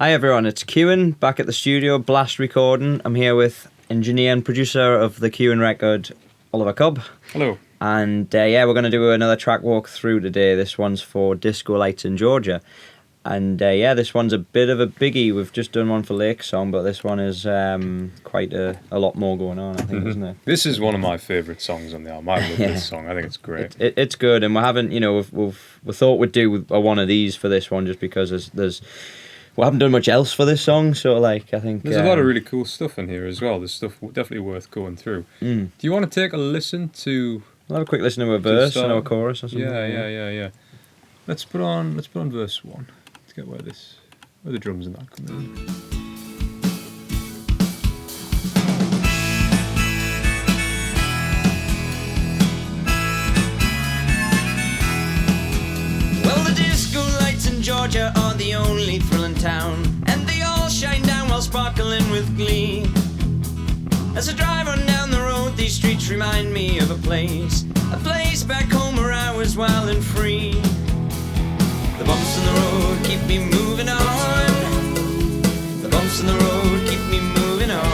Hi everyone, it's Kewen back at the studio, blast recording. I'm here with engineer and producer of the Kewen record, Oliver Cobb. Hello. And we're going to do another track walk through today. This one's for Disco Lights in Georgia. And this one's a bit of a biggie. We've just done one for Lake Song, but this one is quite a lot more going on, I think, isn't it? This is one of my favourite songs on the album. I love this song. I think it's great. It's good, and we haven't, we thought we'd do one of these for this one just because there's we haven't done much else for this song, so I think... There's a lot of really cool stuff in here as well. There's stuff definitely worth going through. Do you want to take a listen to... We'll have a quick listen to a verse and a chorus or something. Yeah. Let's put on verse 1 to get where the drums and that come in. Well, the disco lights in Georgia are the only thrill in town, and they all shine down while sparkling with glee. As I drive on down the road, these streets remind me of a place back home where I was wild and free. The bumps in the road keep me moving on. The bumps in the road keep me moving on.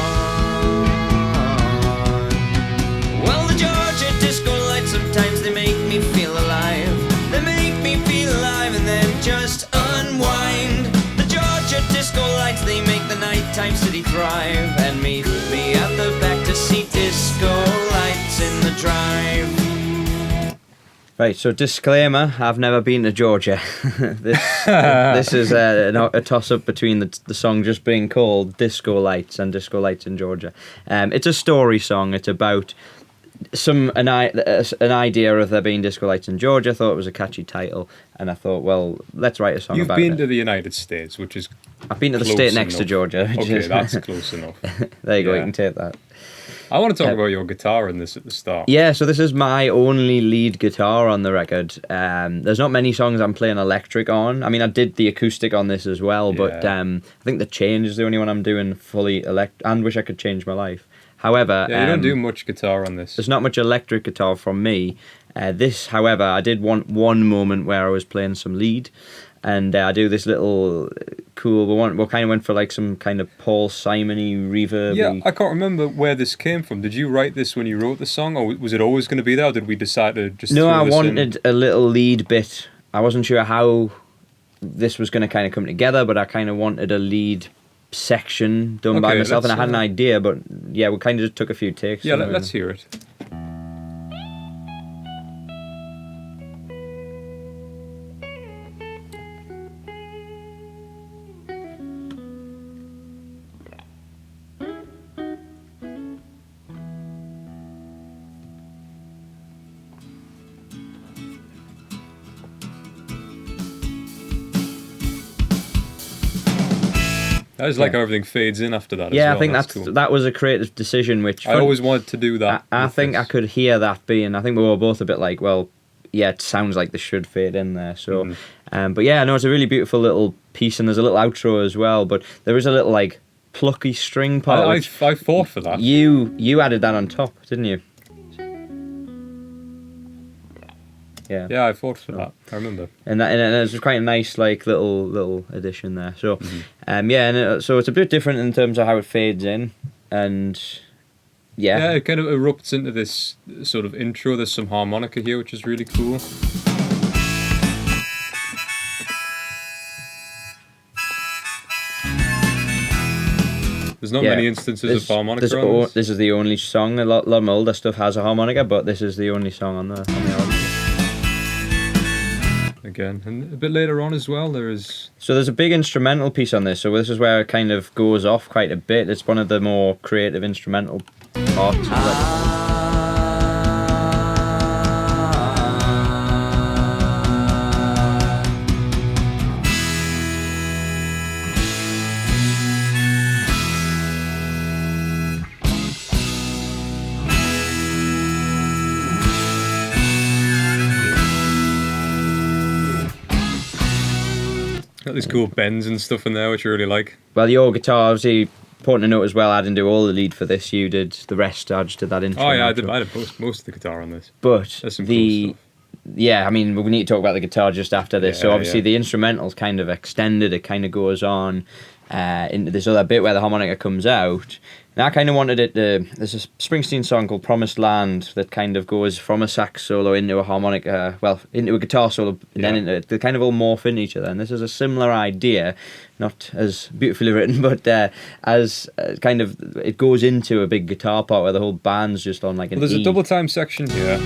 Well, the Georgia disco lights, sometimes they make me feel alive. They make me feel alive and then just unwind. The Georgia disco lights, they make the nighttime city thrive, and meet me at the back to see disco lights in the drive. Right, so disclaimer, I've never been to Georgia. This is a toss-up between the song just being called Disco Lights and Disco Lights in Georgia. It's a story song. It's about an idea of there being disco lights in Georgia. I thought it was a catchy title, and I thought, well, let's write a song about it. You've been to the United States, which is I've been to the state next to Georgia. Okay, that's close enough. There you go, you can take that. I want to talk about your guitar in this at the start. Yeah, so this is my only lead guitar on the record. There's not many songs I'm playing electric on. I mean, I did the acoustic on this as well, but I think the Change is the only one I'm doing fully electric, and Wish I Could Change My Life. However... Yeah, you don't do much guitar on this. There's not much electric guitar from me. This, however, I did want one moment where I was playing some lead, and I do this little cool... We kind of went for like some kind of Paul Simon-y reverb. Yeah, I can't remember where this came from. Did you write this when you wrote the song, or was it always going to be there, or did we decide to just No, throw I this wanted in? a little lead bit. I wasn't sure how this was going to kind of come together, but I kind of wanted a lead section done by myself, and I had an idea, but yeah, we kind of just took a few takes. Yeah, let's hear it. I just like how everything fades in after that. Yeah, as well. I think that's cool. that was a creative decision, which I always wanted to do that. I think I could hear that being. I think we were both a bit like, well, yeah, it sounds like this should fade in there. So, but yeah, no, it's a really beautiful little piece, and there's a little outro as well. But there is a little like plucky string part. I fought for that. You added that on top, didn't you? Yeah, I fought for that. I remember. And it was quite a nice like little addition there. So, so it's a bit different in terms of how it fades in, and yeah, it kind of erupts into this sort of intro. There's some harmonica here, which is really cool. There's not many instances of harmonica on this. This is the only song. A lot of older stuff has a harmonica, but this is the only song on the album. Again, and a bit later on as well, there's got these cool bends and stuff in there, which I really like. Well, your guitar, obviously, important to note as well, I didn't do all the lead for this. You did the rest. I just did that intro. Oh yeah, I did most of the guitar on this. But There's some cool stuff. Yeah, I mean, we need to talk about the guitar just after this. Yeah, so obviously yeah. the instrumental's kind of extended. It kind of goes on. into this other bit where the harmonica comes out. And I kind of wanted it to... There's a Springsteen song called Promised Land that kind of goes from a sax solo into a harmonica, well, into a guitar solo, and then into it. They kind of all morph into each other. And this is a similar idea, not as beautifully written, but as kind of... It goes into a big guitar part where the whole band's just on like an Well, there's E. a double time section here.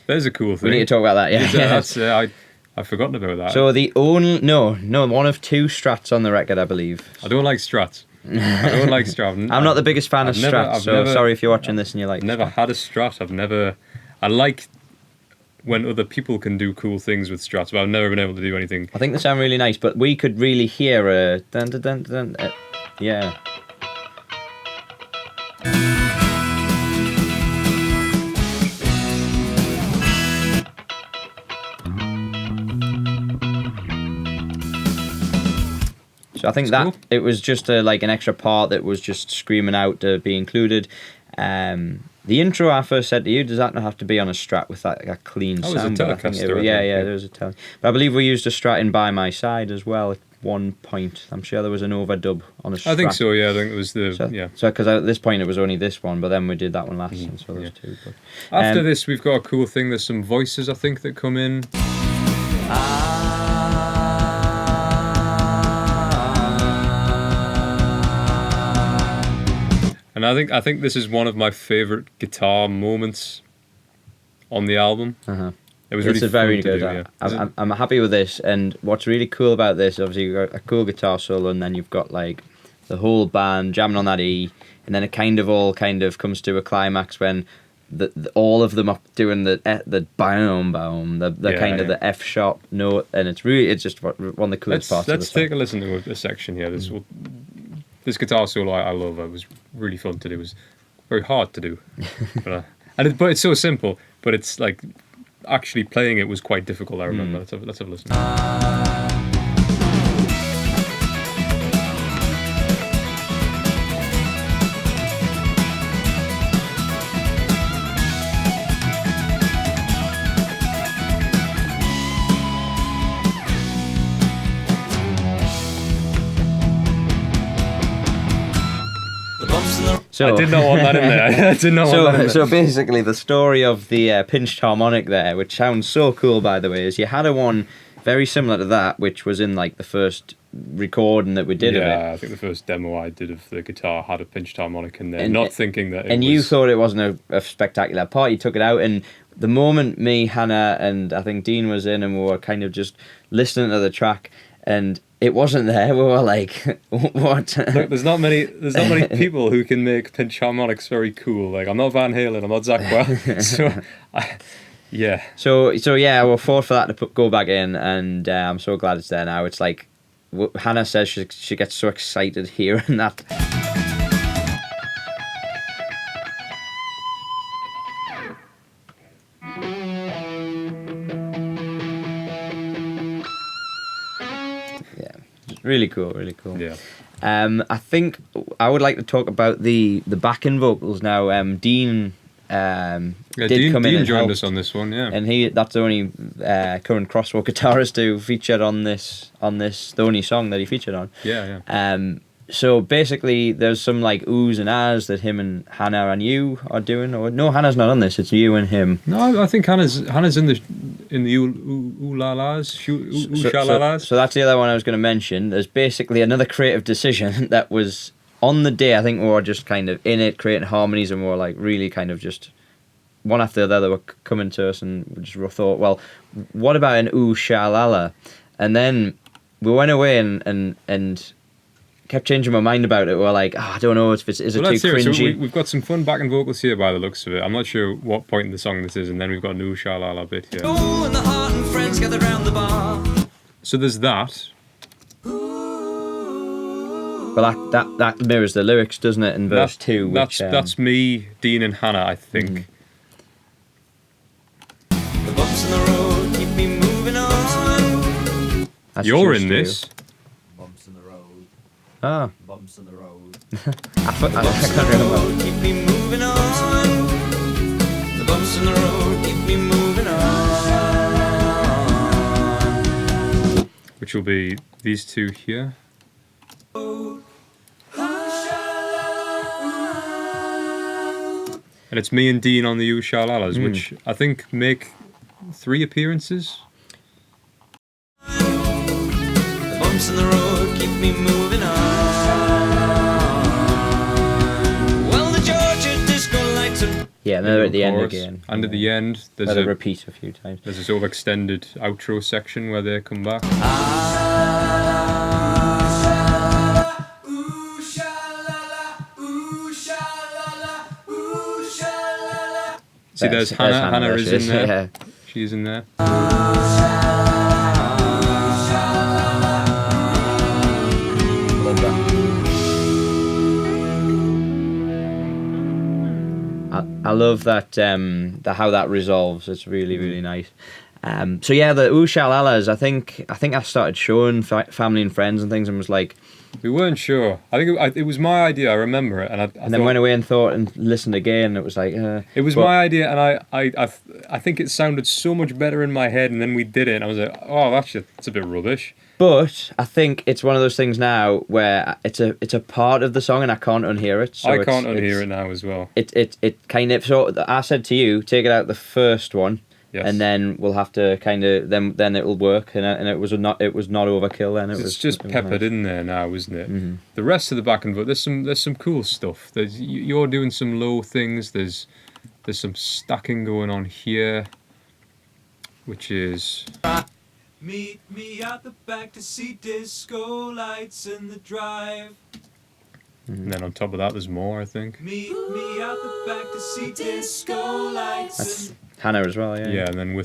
There's a cool thing. We need to talk about that, yeah. That's, I've forgotten about that. So the only... No, one of 2 Strats on the record, I believe. I don't like Strats. I don't like Strat. I'm not the biggest fan of Strats, so sorry if you're watching this and you like... I've never had a Strat. I like when other people can do cool things with Strats, but I've never been able to do anything. I think they sound really nice, but we could really hear a... Dun, dun, dun, dun, yeah. So I think That's that cool. it was just like an extra part that was just screaming out to be included. The intro I first said to you, does that not have to be on a Strat with that clean Oh, it was a sound? I think Telecaster, yeah, there was a Telecaster. But I believe we used a Strat in By My Side as well at one point. I'm sure there was an overdub on a Strat. I think so, yeah. I think it was the... So because at this point it was only this one, but then we did that one last, and so there was 2. But, After this, we've got a cool thing. There's some voices, I think, that come in. And I think this is one of my favourite guitar moments on the album. It was really It's a very fun to good. do, yeah. I'm happy with this, and what's really cool about this, obviously, you've got a cool guitar solo, and then you've got like the whole band jamming on that E, and then it all comes to a climax when all of them are doing the boom, the F sharp note, and it's just one of the coolest parts of the Let's song. take a listen to a section here. This guitar solo I love. It was really fun to do. It was very hard to do, but it's so simple. But it's like actually playing it was quite difficult. I remember. Let's have a listen. So, I did not want that in there. I did not want that in there. So basically, the story of the pinched harmonic there, which sounds so cool, by the way, is you had a one very similar to that, which was in like the first recording that we did of it. Yeah, I think the first demo I did of the guitar had a pinched harmonic in there, not thinking that it was... And you thought it wasn't a spectacular part, you took it out, and the moment me, Hannah, and I think Dean was in, and we were kind of just listening to the track, and it wasn't there, we were like, what? Look, there's not many people who can make pinch harmonics very cool. Like, I'm not Van Halen, I'm not Zach Wild, yeah. So yeah, we're fought for that to go back in, and I'm so glad it's there now. It's like Hannah says she gets so excited hearing that. Yeah, really cool. Yeah. I think I would like to talk about the backing vocals now. Dean did come in Dean and joined helped, us on this one, yeah. and that's the only current Crossroad guitarist who featured on this, the only song that he featured on. Yeah. So basically, there's some like oohs and ahs that him and Hannah and you are doing. Or no, Hannah's not on this. It's you and him. No, I think Hannah's in the ooh-la-las, ooh-sha-la-las. So that's the other one I was going to mention. There's basically another creative decision that was on the day. I think we were just kind of in it, creating harmonies, and we were like really kind of just one after the other were coming to us, and we just thought, well, what about an ooh-sha-la-la? And then we went away and kept changing my mind about it. We're like, I don't know, is it too cringy? So we've got some fun backing vocals here by the looks of it. I'm not sure what point in the song this is, and then we've got a new sha-la-la bit here. Oh, and the heart and friends gathered round the bar. So there's that. Well, that mirrors the lyrics, doesn't it, in verse 2? Which, that's me, Dean and Hannah, I think. The bumps in the road keep me moving on. that's You're just in you. this. Bumps in the road. Ah. Bumps bumps on the road. I can't remember. Keep me moving on. The bumps on the road keep me moving on. Which will be these two here. And it's me and Dean on the Ooh-Sha-La-Las, which I think make 3 appearances. The bumps in the road keep me moving on. Well, the Georgia disco lights are... Yeah, and they're at the end Chorus. again. And at the end, there's Let it a repeat a few times. there's a sort of extended outro section where they come back. Ooh, sha-la-la, ooh, sha-la-la, ooh, sha-la-la. See, there's Hannah. Hannah is in there. Yeah. She's in there. Love that. I love that how that resolves. It's really really nice. So yeah, the Ooh-Sha-La-Las, I think I started showing family and friends and things, and was like, We weren't sure. I think it was my idea. I remember it, and I and then went away and thought and listened again. And it was like it was my idea, and I think it sounded so much better in my head. And then we did it, and I was like, oh, that's a bit rubbish. But I think it's one of those things now where it's a part of the song, and I can't unhear it. So I can't unhear it now as well. It kind of, so I said to you, take it out the first one. Yes. And then we'll have to kind of then it'll work, and it was not overkill. Then it was just peppered in there now, isn't it? Mm-hmm. The rest of the back and forth, there's some cool stuff. You're doing some low things. There's some stacking going on here, which is. Meet me at the back to see disco lights in the drive. And then on top of that, there's more, I think. Meet me at the back to see disco lights. That's Hannah as well, yeah. Yeah, and then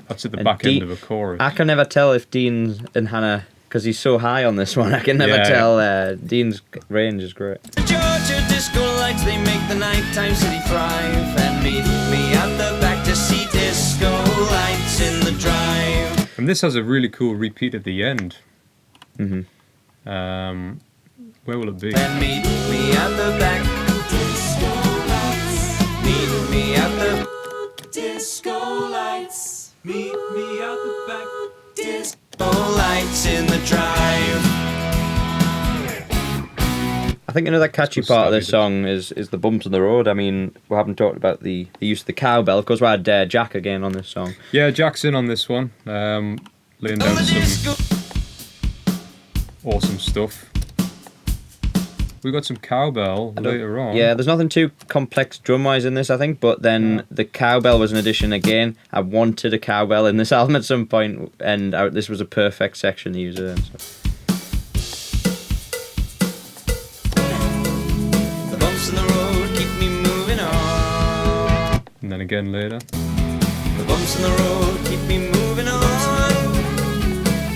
that's at the And back end of a chorus. I can never tell if Dean and Hannah, because he's so high on this one, I can never tell. Dean's range is great. The Georgia disco lights, they make the nighttime city thrive. And meet me at the back to see disco lights in the drive. And this has a really cool repeat at the end. Mm-hmm. Where will it be? And meet me at the back. Disco lights. Meet me at the disco lights. Meet me at the back. Disco lights in the drive. I think another catchy That's what part of this Stabby song is the bumps on the road. I mean, we haven't talked about the use of the cowbell, because we had Jack again on this song. Yeah, Jack's in on this one. Laying down some awesome stuff. We got some cowbell later on. Yeah, there's nothing too complex drum-wise in this, I think, but then the cowbell was an addition again. I wanted a cowbell in this album at some point, and this was a perfect section to use it in. So. The bumps in the road keep me moving on. And then again later. The bumps in the road keep me moving on.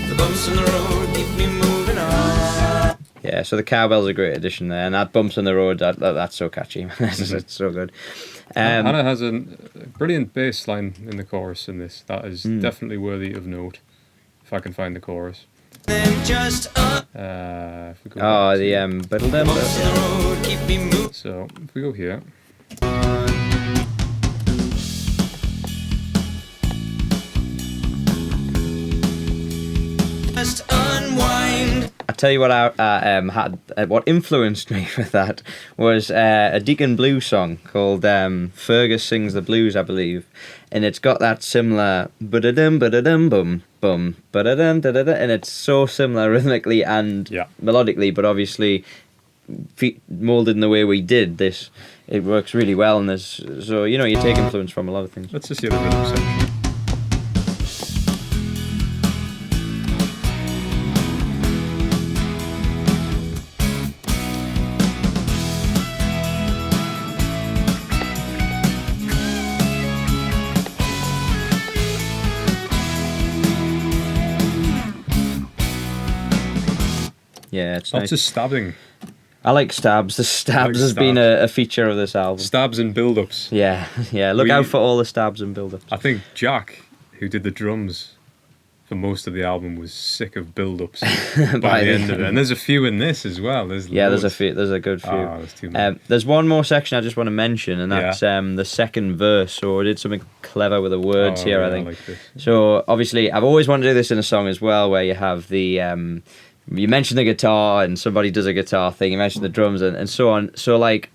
The bumps in the road keep me moving on. Yeah, so the cowbell's a great addition there, and that bumps on the road, that's so catchy. It's so good. Hannah has a brilliant bass line in the chorus in this. That is definitely worthy of note, if I can find the chorus. Then just If we go back the bumps in the road keep me moving. So if we go here. Just unwind. I tell you what, what influenced me with that was a Deacon Blues song called Fergus Sings the Blues, I believe, and it's got that similar ba-da-dum ba-da-dum bum bum ba-da-dum da-da-da, and it's so similar rhythmically and melodically, but obviously molded in the way we did this. It works really well, and so you take influence from a lot of things. Let's just hear the rhythm section. Yeah, it's Lots nice. of stabbing. I like stabs. The stabs has been a feature of this album. Stabs and build-ups. Yeah. Look out for all the stabs and build-ups. I think Jack, who did the drums, for most of the album was sick of build-ups by the end of it. And there's a few in this as well. There's a few. There's a good few. There's too many. There's one more section I just want to mention, and that's the second verse. So I did something clever with the words here, I think. like this. So obviously, I've always wanted to do this in a song as well, where you have the you mention the guitar and somebody does a guitar thing. You mention the drums and so on. So like,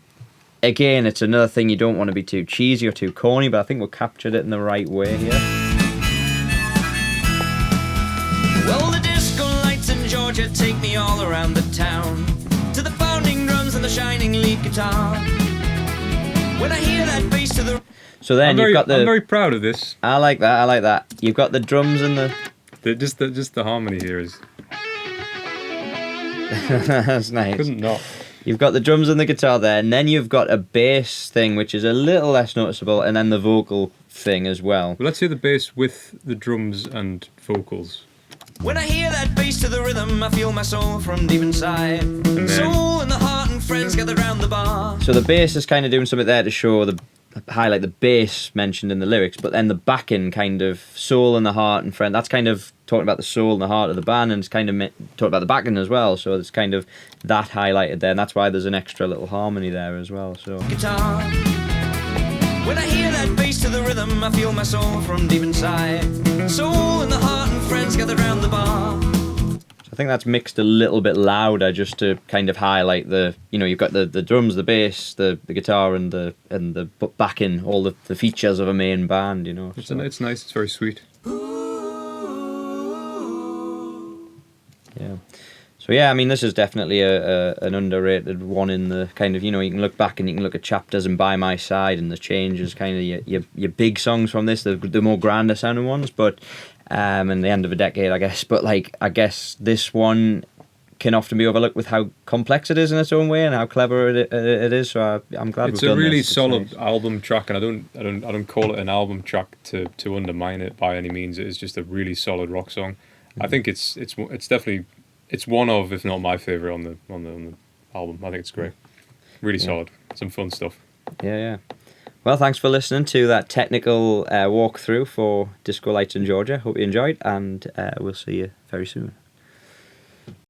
again, it's another thing, you don't want to be too cheesy or too corny, but I think we've captured it in the right way here. Well, the disco lights in Georgia take me all around the town, to the pounding drums and the shining lead guitar. When I hear that bass to the... So then you've got the... I'm very proud of this. I like that. You've got the drums and the... Just the harmony here is... That's nice. Couldn't not. You've got the drums and the guitar there, and then you've got a bass thing, which is a little less noticeable, and then the vocal thing as well. Well, let's hear the bass with the drums and vocals. When I hear that bass to the rhythm, I feel my soul from deep inside. Soul and the heart and friends gathered round the bar. So the bass is kind of doing something there to show highlight the bass mentioned in the lyrics, but then the backing kind of soul and the heart and friend, that's kind of talking about the soul and the heart of the band, and it's kind of talking about the backing as well, so it's kind of that highlighted there, and that's why there's an extra little harmony there as well. So guitar. When I hear that bass to the rhythm, I feel my soul from deep inside. Soul and the heart and friends gathered round the bar. I think that's mixed a little bit louder just to kind of highlight the, you've got the drums, the bass, the guitar, and the backing, all the features of a main band, It's nice, it's very sweet. Yeah. So yeah, I mean, this is definitely an underrated one in the kind of, you can look back and you can look at Chapters and By My Side and the changes, kind of your big songs from this, the more grander sounding ones, but and the end of a decade, I guess. But like, I guess this one can often be overlooked with how complex it is in its own way and how clever it is. So I'm glad it's we've done a really this. solid album track, and I don't call it an album track to undermine it by any means. It is just a really solid rock song. I think it's definitely one of, if not my favorite on the album. I think it's great, really solid, some fun stuff. Yeah. Well, thanks for listening to that technical walkthrough for Disco Lights in Georgia. Hope you enjoyed, and we'll see you very soon.